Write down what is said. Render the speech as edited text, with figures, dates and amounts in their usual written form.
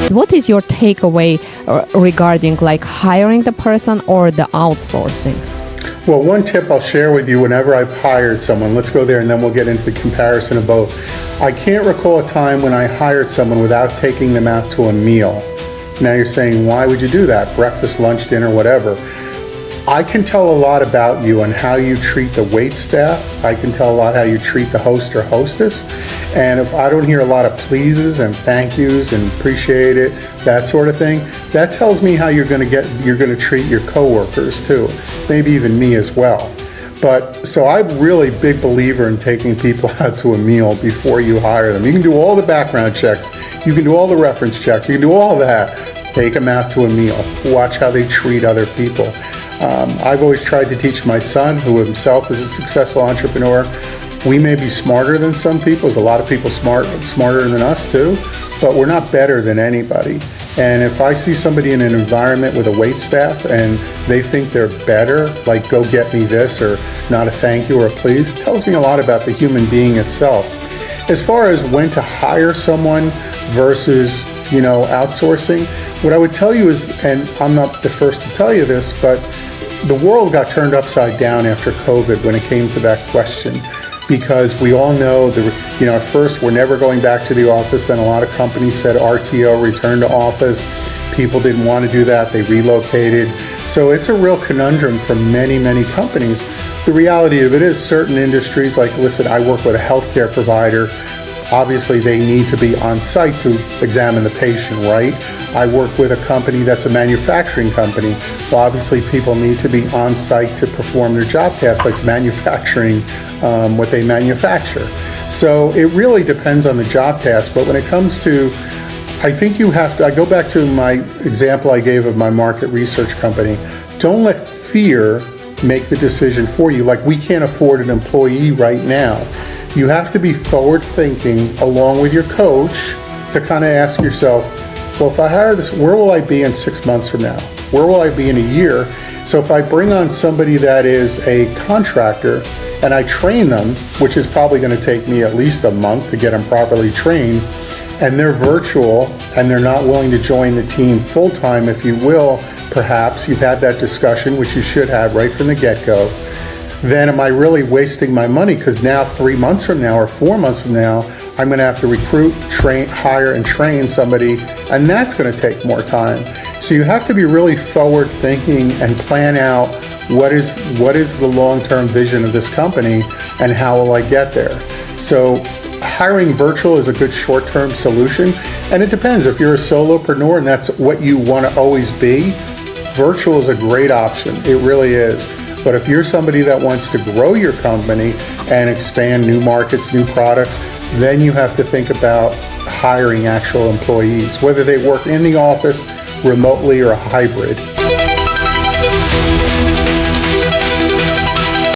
What is your takeaway regarding like hiring the person or the outsourcing? Well, one tip I'll share with you whenever I've hired someone, let's go there and then we'll get into the comparison of both. I can't recall a time when I hired someone without taking them out to a meal. Now you're saying, why would you do that? Breakfast, lunch, dinner, whatever. I can tell a lot about you and how you treat the wait staff. I can tell a lot how you treat the host or hostess. And if I don't hear a lot of pleases and thank yous and appreciate it, that sort of thing, that tells me how you're going to treat your coworkers too. Maybe even me as well. But so I'm really big believer in taking people out to a meal before you hire them. You can do all the background checks. You can do all the reference checks. You can do all that. Take them out to a meal. Watch how they treat other people. I've always tried to teach my son, who himself is a successful entrepreneur. We may be smarter than some people. There's a lot of people smarter than us too, but we're not better than anybody. And if I see somebody in an environment with a wait staff and they think they're better, like go get me this or not a thank you or a please, it tells me a lot about the human being itself. As far as when to hire someone versus, outsourcing, what I would tell you is, and I'm not the first to tell you this, but the world got turned upside down after COVID when it came to that question, because we all know at first we're never going back to the office. Then a lot of companies said RTO, return to office. People didn't want to do that. They relocated. So it's a real conundrum for many, many companies. The reality of it is certain industries, like, listen, I work with a healthcare provider. Obviously, they need to be on site to examine the patient, right? I work with a company that's a manufacturing company. Well, obviously, people need to be on site to perform their job tasks, like manufacturing what they manufacture. So it really depends on the job task. But when it comes to, I think you have to, I go back to my example I gave of my market research company. Don't let fear make the decision for you. Like, we can't afford an employee right now. You have to be forward thinking along with your coach to kind of ask yourself, well, if I hire this, where will I be in 6 months from now? Where will I be in a year? So if I bring on somebody that is a contractor and I train them, which is probably going to take me at least a month to get them properly trained, and they're virtual and they're not willing to join the team full-time, if you will, perhaps you've had that discussion, which you should have right from the get-go, then am I really wasting my money? Because now 3 months from now or 4 months from now, I'm going to have to recruit, hire, and train somebody, and that's going to take more time. So you have to be really forward thinking and plan out what is the long-term vision of this company and how will I get there. So hiring virtual is a good short-term solution, and it depends. If you're a solopreneur and that's what you want to always be, virtual is a great option. It really is. But if you're somebody that wants to grow your company and expand new markets, new products, then you have to think about hiring actual employees, whether they work in the office, remotely, or a hybrid.